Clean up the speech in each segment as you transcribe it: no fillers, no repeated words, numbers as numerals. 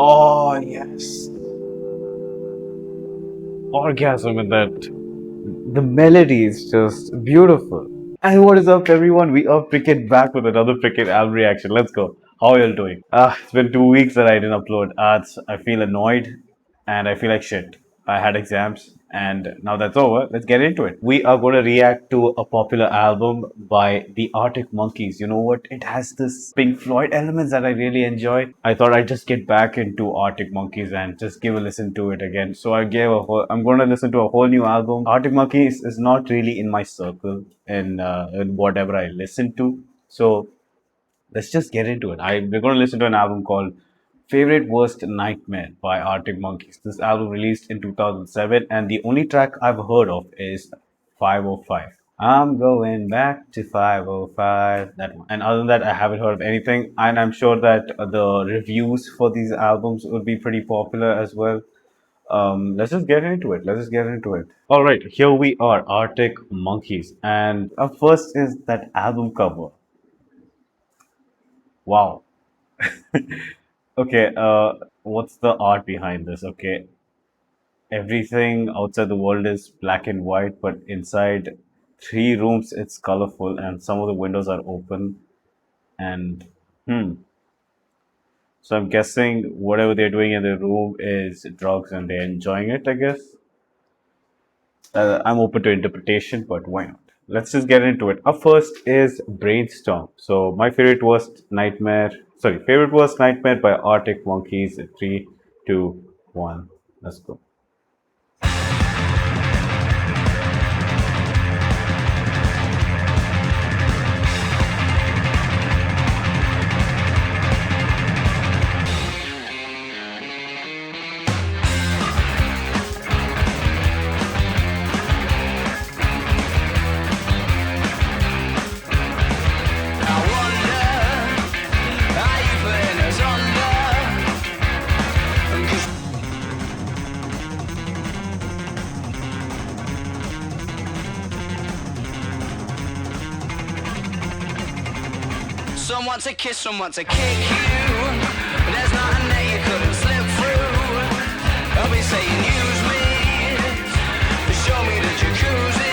Oh, yes. Orgasm in that. The melody is just beautiful. And what is up, everyone? We are freaking back with another freaking album reaction. Let's go. How are you all doing? It's been 2 weeks that I didn't upload. I feel annoyed and I feel like shit. I had exams and now that's over. Let's get into it. We are going to react to a popular album by the Arctic Monkeys. You know what? It has this Pink Floyd elements that I really enjoy. I thought I'd just get back into Arctic Monkeys and just give a listen to it again. So I'm going to listen to a whole new album. Arctic Monkeys is not really in my circle in whatever I listen to. So let's just get into it. We're going to listen to an album called Favorite Worst Nightmare by Arctic Monkeys. This album released in 2007, and the only track I've heard of is 505. I'm going back to 505. That one. And other than that, I haven't heard of anything. And I'm sure that the reviews for these albums will be pretty popular as well. Let's just get into it. Let's just get into it. All right, here we are, Arctic Monkeys. And up first is that album cover. Wow. Okay, what's the art behind this? Okay, everything outside the world is black and white, but inside three rooms it's colorful, and some of the windows are open. And hmm, so I'm guessing whatever they're doing in the room is drugs, and they're enjoying it. I guess I'm open to interpretation, but why not? Let's just get into it. Up first is Brainstorm. So my favorite worst nightmare. Sorry, favorite worst nightmare by Arctic Monkeys. Three, two, one. Let's go. Some want to kiss, some want to kick you. There's nothing that you couldn't slip through. I'll be saying use me, show me the jacuzzi.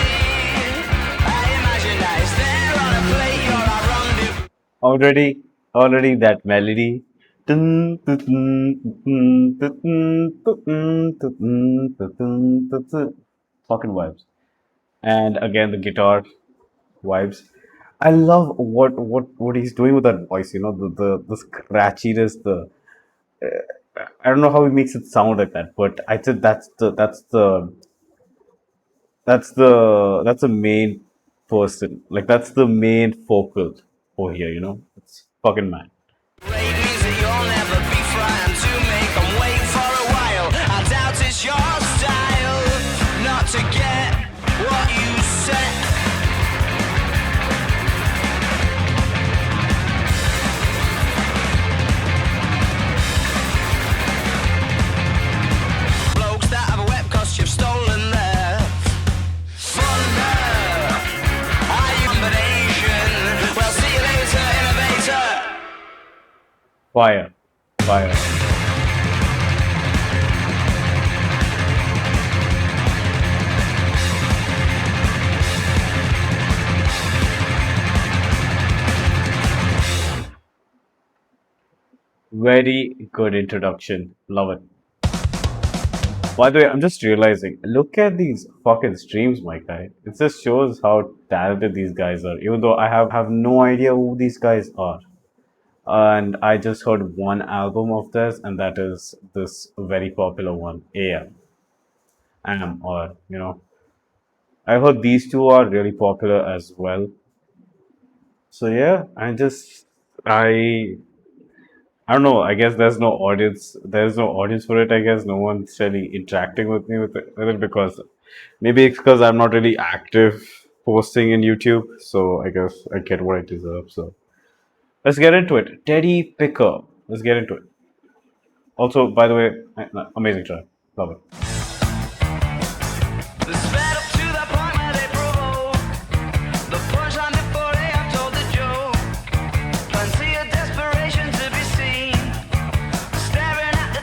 I imagine that it's there on a plate, you're a rendezvous. Already that melody. Dun, dun, dun, dun, dun, dun, dun, dun, dun, dun, dun, dun. Fucking vibes. And again the guitar vibes. I love what he's doing with that voice. You know, the scratchiness. I don't know how he makes it sound like that, but I said that's the main person. Like that's the main focal over here. You know, it's fucking mad. Ladies, you'll never be frightened to make them wait for a while. I doubt it's your style not to get what you said. Blokes that have a web cost you've stolen their thunder. Are you combination? Well, see you later, innovator. Fire, fire. Very good introduction. Love it. By the way, I'm just realizing, look at these fucking streams, my guy. It just shows how talented these guys are, even though I have no idea who these guys are. And I just heard one album of theirs, and that is this very popular one, AM, or you know, I heard these two are really popular as well. So yeah, I I don't know. I guess there's no audience. There's no audience for it. I guess no one's really interacting with me with it because maybe it's because I'm not really active posting in YouTube. So I guess I get what I deserve. So let's get into it. Teddy Picker. Let's get into it. Also, by the way, amazing track. Love it. Sped up to the point where they provoke the punchline before they have told the joke. Plenty of desperation to be seen, staring at the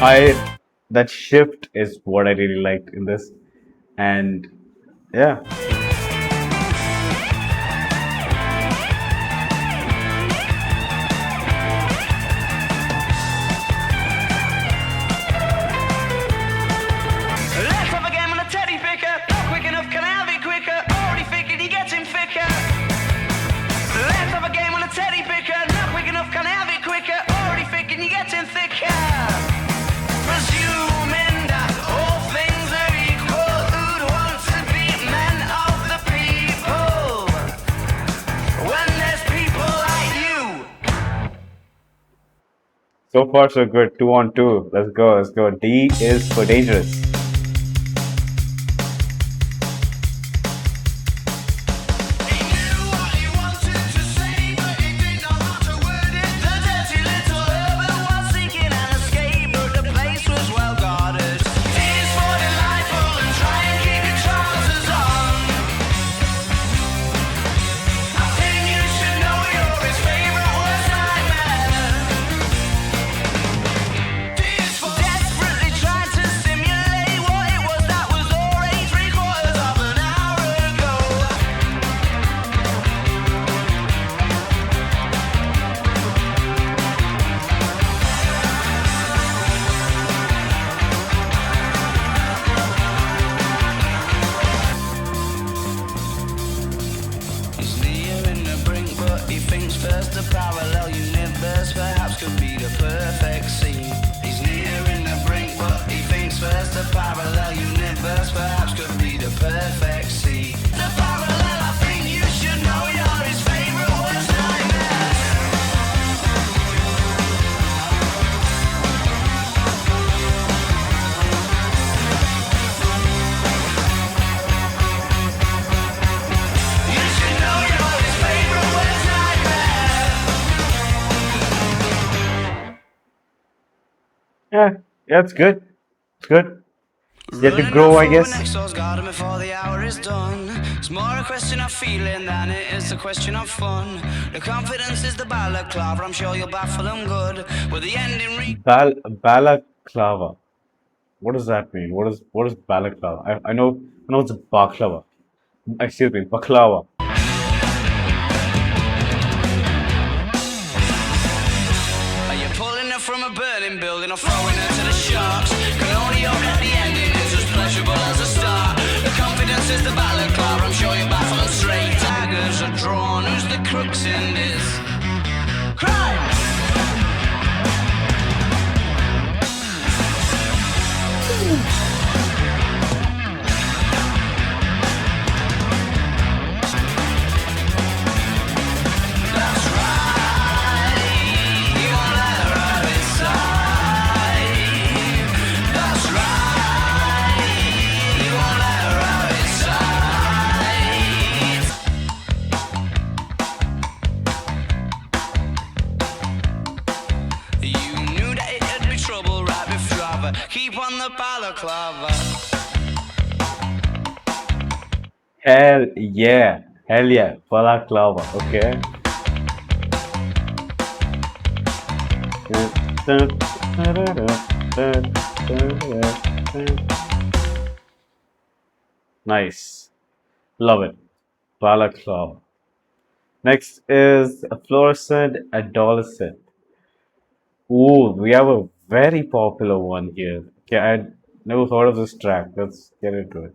I that shift is what I really liked in this, and yeah. Let's have a game on a teddy picker. Not quick enough, can I have it quicker? Already figured he gets him thicker. Let's have a game on a teddy picker. Not quick enough, can I have it quicker? Already figured he gets him thicker. Presuming that all things are equal, who'd want to be men of the people? When there's people like you. So far, so good. 2 on 2. Let's go. Let's go. D is for dangerous. He knew what he wanted to say, but he didn't know how to word it. The dirty little urban was seeking an escape, but the place was well guarded. Tears for delightful and try and keep your trousers on. I think you should know you're his favorite worst nightmare. Tears for desperately trying to simulate what it was that was already 3/4 of an hour ago. He's nearing the brink, but he thinks first the parallel universe perhaps could be the perfect scene. He's nearing the brink, but he thinks first the parallel universe perhaps could be the perfect scene. The parallel, I think you should know you're his favorite worst nightmare. You should know you're his favorite worst nightmare. Yeah, yeah, it's good. It's good. Yet to grow, I guess. Next door's garden before the hour is done. It's more a question of feeling than it is a question of fun. The confidence is the balaclava. I'm sure you'll baffle them good. With the ending Balaclava. What does that mean? What is balaclava? I know it's baklava. Excuse me, baklava. Are you pulling her from a burning building or throwing her to the sharks? Can only hope that the ending is as pleasurable as the start. The confidence is the balaclava. I'm sure you'll baffle them straight. Daggers are drawn. Who's the crooks in this? Crime! That's right. You won't let her out inside. That's right. You won't let her out inside. You knew that it'd be trouble right before you ever keep on the balaclava. Hell yeah. Hell yeah. Balaclava. Okay. Nice. Love it. Balaclava. Next is a fluorescent adolescent. Ooh, we have a very popular one here. Okay, I never heard of this track. Let's get into it.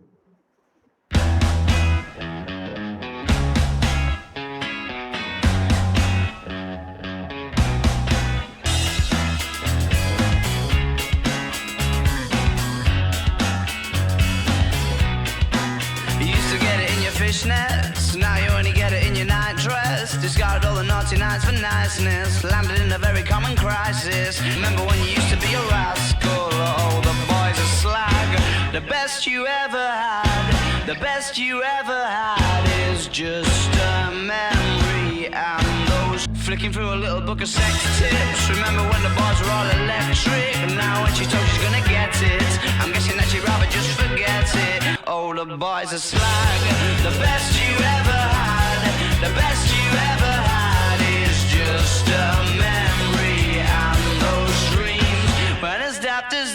You used to get it in your fishnets, now you only get it in your nightdress. Discarded all the naughty nights for niceness, landed in a very common crisis. Remember when you used to be a rascal? Oh, the boys are slag. The best you ever had, the best you ever had is just a memory. And those flicking through a little book of sex tips. Remember when the boys were all electric? Now when she told she's gonna get it, I'm guessing that she'd rather just forget it. Oh, the boys are slag. The best you ever had, the best you ever had is just a memory. And those dreams, when as daft as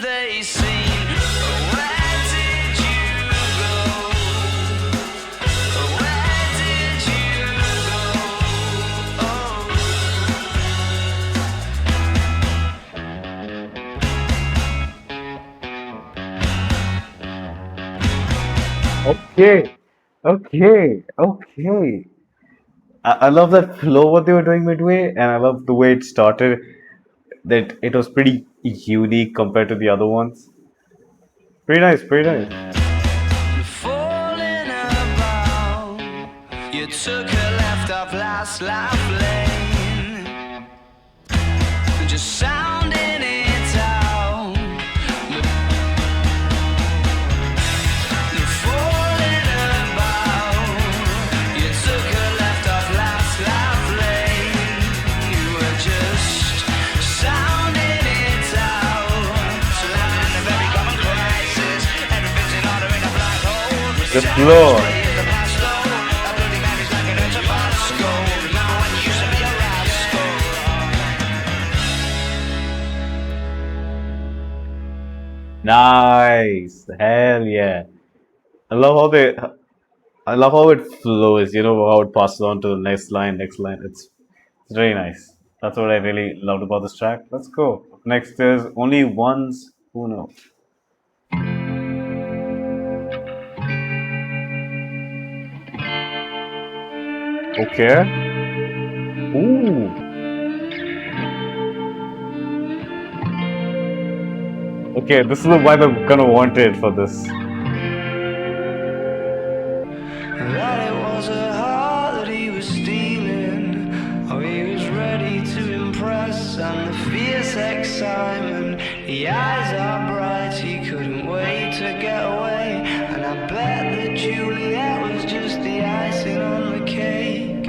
Okay, okay. I love that flow what they were doing midway, and I love the way it started. That it was pretty unique compared to the other ones. Pretty nice, pretty nice. Falling about, you took a left off last life lane, just sounding it out. Falling about, you took a left off last life lane, you were just sounding it out. Surrounded in a very common crisis, everything's in order in a black hole. The floor. Nice. Hell yeah. I love how they I love how it flows, how it passes on to the next line, next line. It's very nice. That's what I really loved about this track. Let's go. Next is Only Ones Who Know. Okay. Ooh. Okay, this is the vibe I'm gonna want it for this. That it was a heart that he was stealing. Oh, he was ready to impress, and the fierce excitement. The eyes are bright, he couldn't wait to get away. And I bet that Juliet was just the icing on the cake.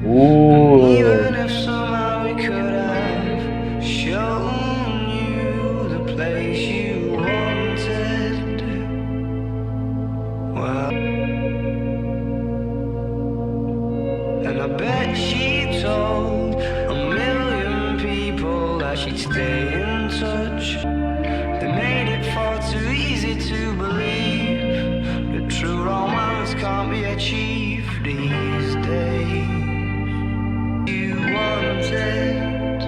Ooh. Even if somehow we could have shown you the place you wanted, well. And I bet she told a million people that she'd stay in touch. They made it far too easy to believe that true romance can't be achieved these days. You wanted,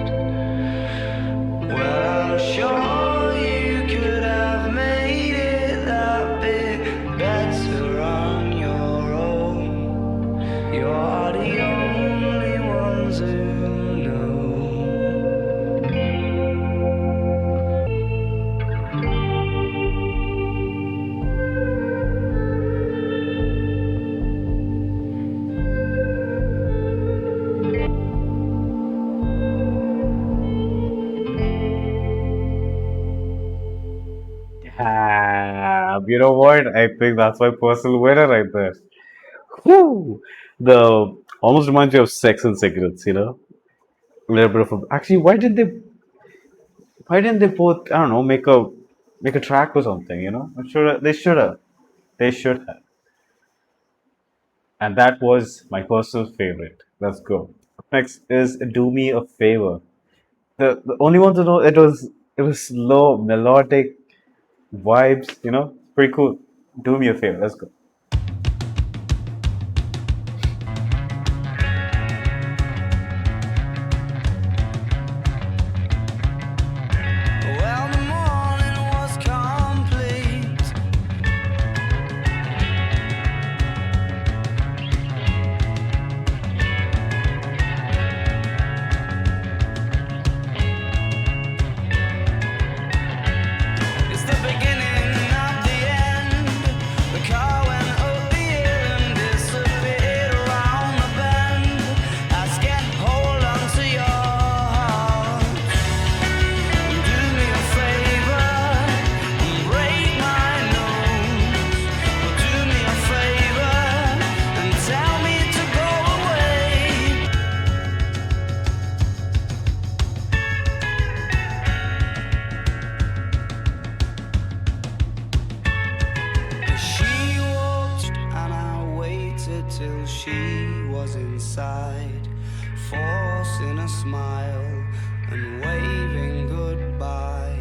well, I'm sure you could have made it that bit better on your own. You're the only ones who know. You know what? I think that's my personal winner right there. Whew. The almost reminds you of Sex and Cigarettes. A little bit of actually, why didn't they both, I don't know, make a track or something, I'm sure they should have. They should have. And that was my personal favorite. Let's go. Next is Do Me a Favor. The only one to know it was slow, melodic vibes, pretty cool. Do me a favor, let's go. Well, the morning was complete. It's the beginning of the end. The car went up the hill and disappeared around the bend. Let's get hold on to your heart. Do me a favor and break my nose. Do me a favor and tell me to go away. She walked and I waited till she was inside, forcing a smile and waving goodbye.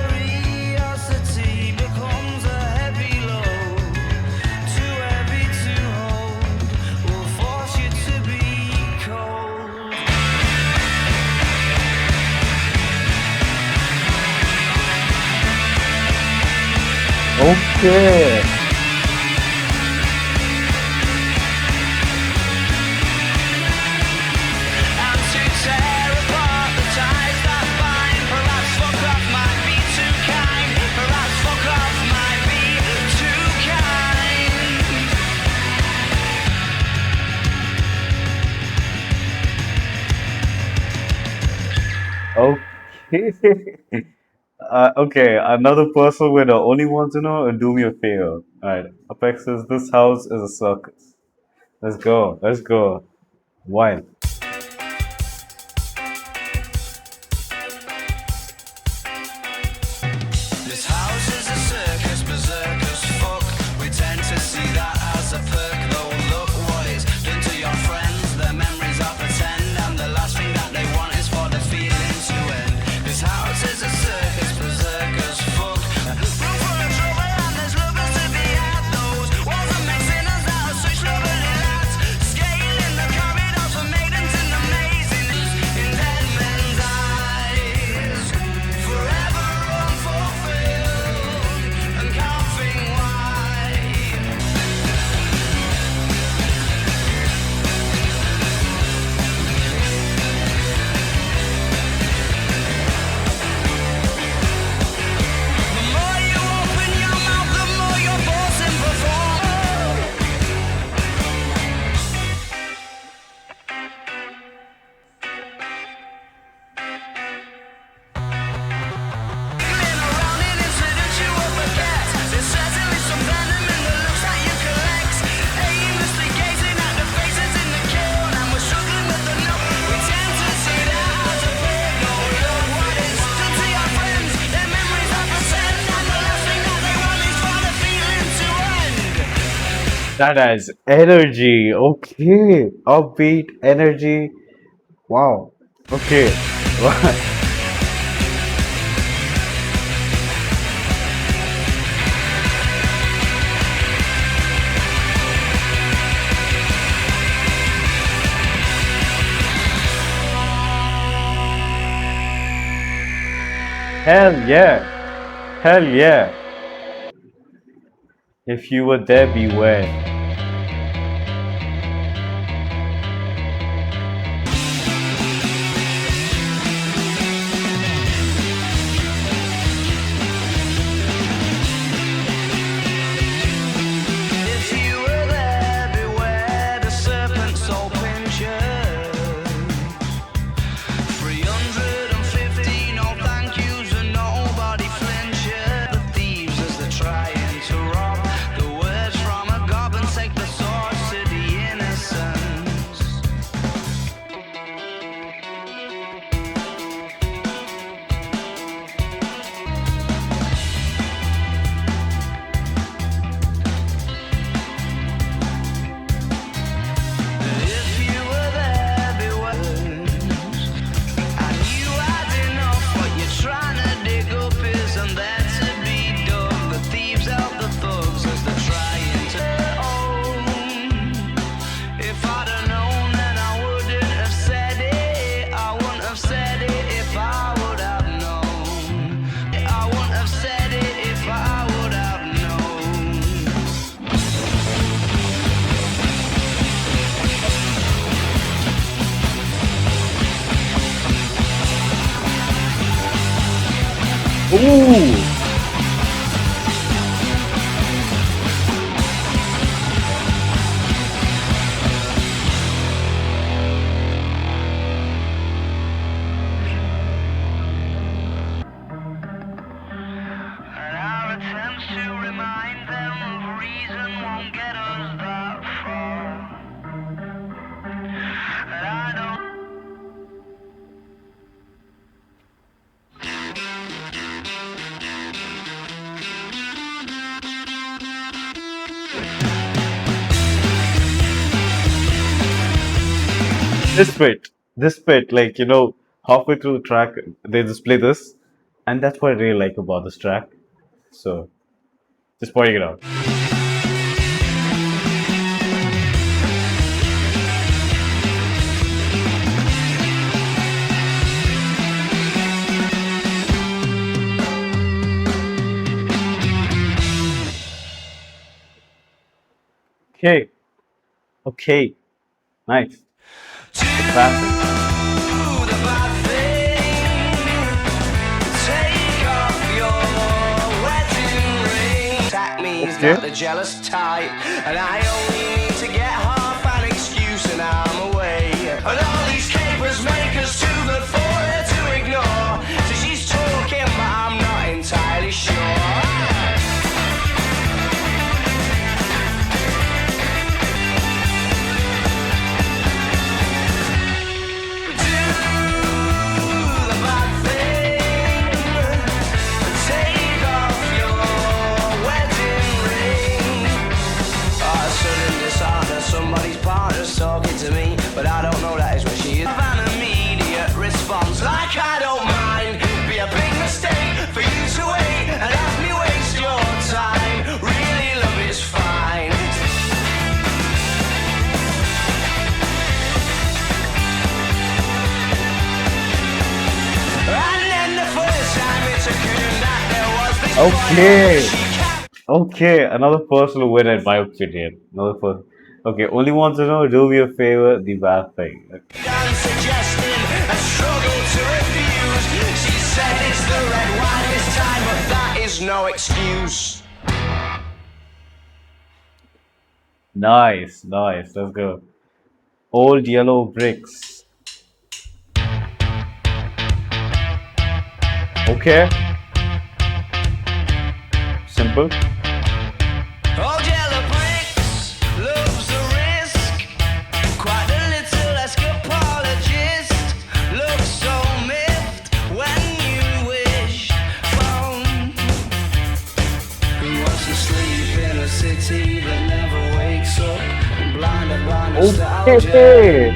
Curiosity becomes a heavy load, too heavy to hold, will force you to be cold. Okay. Okay, another personal winner. Only want to know, do me a favor. Alright, Apex says this house is a circus. Let's go, let's go. Wild. This house is a circus, berserk as fuck. We tend to see that as a perk, though look what it's done to your friends. Their memories are pretend, and the last thing that they want is for the feeling to end. This house is a circus, berserk as fuck. Room for a trouble, and there's lovers to be had. Those walls are mixing us out of such lovely lads. Scaling the corridors for maidens in the mazes. In dead men's eyes, forever unfulfilled and coughing wide. The more you open your mouth, the more you're forcing perform. Giggling around an incident you will forget. There's certainly some venom in the looks that you collect. Aimlessly gazing at the faces in the kiln, and we're struggling with the note. We tend to see that as a pig. No, look what it's done to your friends. Their memories are pretend, and the last thing that they want is for the feeling to end. That has energy. Okay, upbeat energy. Wow. Okay. Hell yeah. Hell yeah. If you were there, beware. If you were there, beware the serpent soul pincher. 350, no thank yous, and nobody flinches. The thieves as they're trying to rob the words from a goblin take the source to the innocence. If you were there, beware. And you had enough. What you're trying to dig up isn't there to be dug. The thieves help the thugs as they're trying to own. If I'd have known, then I wouldn't have said it. I wouldn't have said it if I would have known. I wouldn't have said it if I would have known. Ooh. And our attempts to remind them of reason won't get us that far. And I don't. This bit, like, halfway through the track, they just play this, and that's what I really like about this track. So, just pointing it out. Okay, okay, nice. Classic. The bad thing. Take off your wedding ring. Attack me, he's Okay. got the jealous type. And I only need to get half an excuse and I'm away. And all these capers make us too good for her to ignore. So she Okay. Okay, another personal win in my opinion. Another person. Okay, only want to know, do me a favor, the bad thing. Okay. I'm suggesting a struggle to refuse. She said it's the red wine this time, but that is no excuse. Nice, nice. Let's go. Old yellow bricks. Okay, simple. Old yellow bricks loves the risk. Quite a little escapologist. Looks so miffed when you wish phone. Who wants to sleep in a city that never wakes up? Blinded by nostalgia. Okay.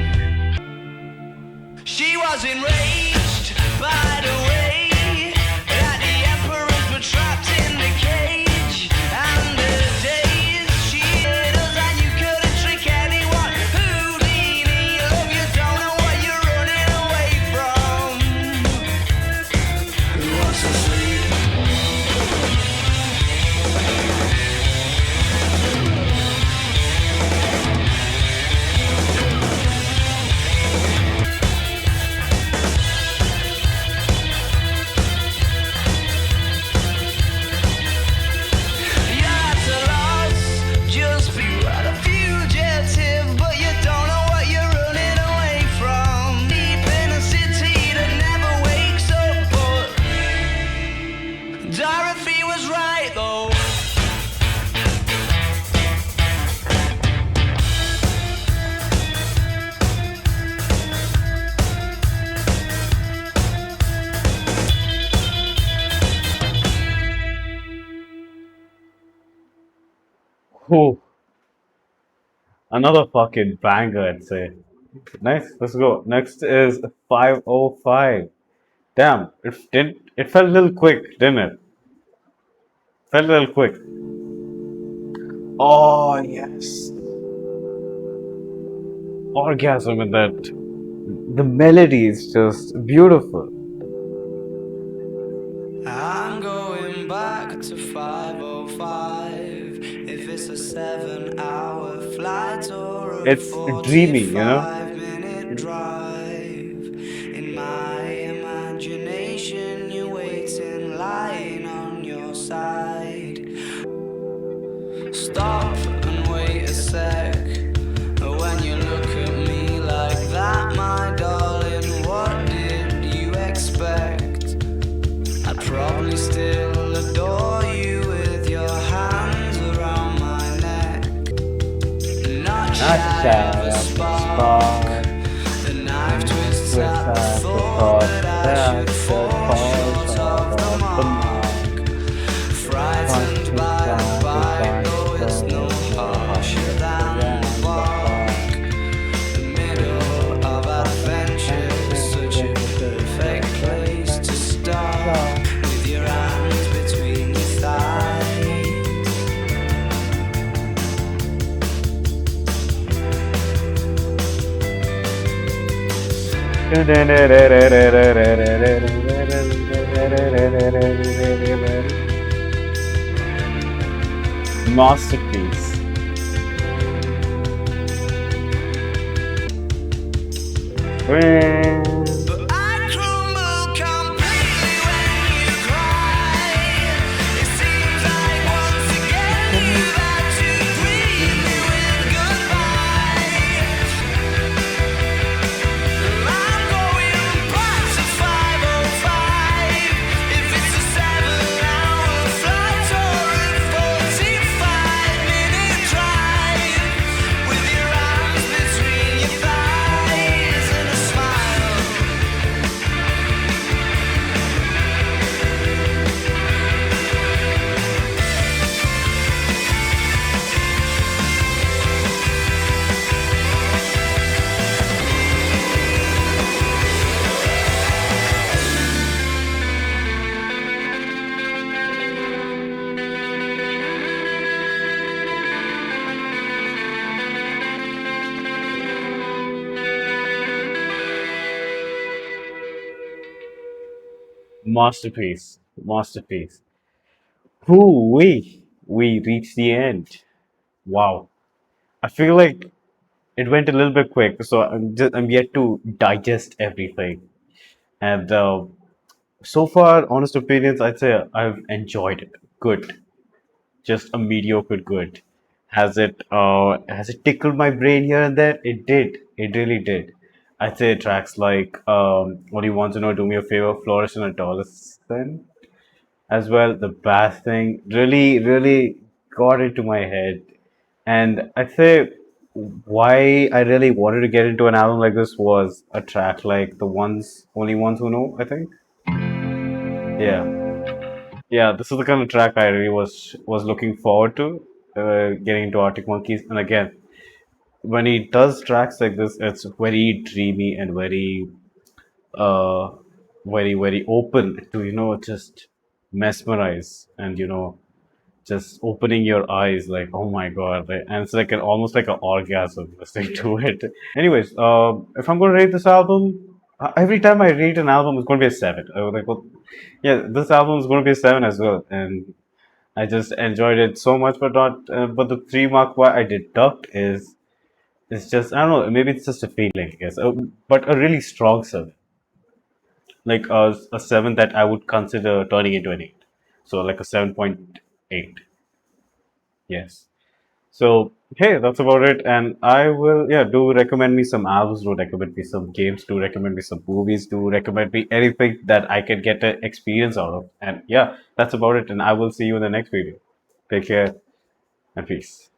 She was enraged by the way that the emperors were trapped in the cage, and the days she hid us and you couldn't trick anyone. Houdini, love, you don't know what you're running away from. Who wants to sleep? You're at a loss, just be right a fugitive, but you don't know what you're running away from. Deep in a city that never wakes up, but Dorothy was right though. Whew. Another fucking banger, I'd say. Nice. Let's go. Next is 505. Damn, it felt a little quick, didn't it? Felt a little quick. Oh yes. Orgasm in that. The melody is just beautiful. I'm going back to 505. If it's a 7-hour flight or a It's dreamy, 45-minute drive. In my imagination, you're waiting, lying on your side. Stop and wait a sec. When you look at me like that, my darling, what did you expect? I'd probably still adore you with your hands around my neck. Not Not shy shy of a of the spark. spark. The knife twists Twist at the at the thought thought that I that should should fall fall short short of the of the mark. mark. Frightened Conscious by the by the bite, bite, though it's no though it's no harsher harsher than the than the bark. bark. The middle of adventure is such a perfect place to start. With your hands between your thighs. Masterpiece. But I crumble completely when you cry. It seems like once again you've had to greet me with goodbye. I'm going back to 505. If it's a 7-hour flight or a 45-minute drive, with your arms between your thighs and a smile. Masterpiece. Masterpiece. Whoo, we reached the end. Wow. I feel like it went a little bit quick, so I'm yet to digest everything. And so far, honest opinions, I'd say I've enjoyed it. Good, just a mediocre good. Has it tickled my brain here and there? It did. It really did. I'd say tracks like What Do You Want to Know? Do Me a Favor, Flourish and Adolescent as well. The bass thing really got into my head. And I'd say why I really wanted to get into an album like this was a track like The Ones, Only Ones Who Know, I think. Yeah. Yeah, this is the kind of track I really was looking forward to getting into Arctic Monkeys. And again, when he does tracks like this, it's very dreamy and uh, very open to just mesmerize and just opening your eyes like oh my god, right? And it's like almost like an orgasm listening to it. Anyways, if I'm going to rate this album, every time I rate an album, it's going to be a seven. I was like, well, yeah, this album is going to be a seven as well, and I just enjoyed it so much. But not, but the three mark why I deduct is it's just I don't know. Maybe it's just a feeling, I guess. But a really strong seven, like a seven that I would consider turning into an eight. So like a 7.8. Yes. So hey, that's about it. And I will, yeah, do recommend me some albums, do recommend me some games, do recommend me some movies, do recommend me anything that I can get an experience out of. And yeah, that's about it. And I will see you in the next video. Take care and peace.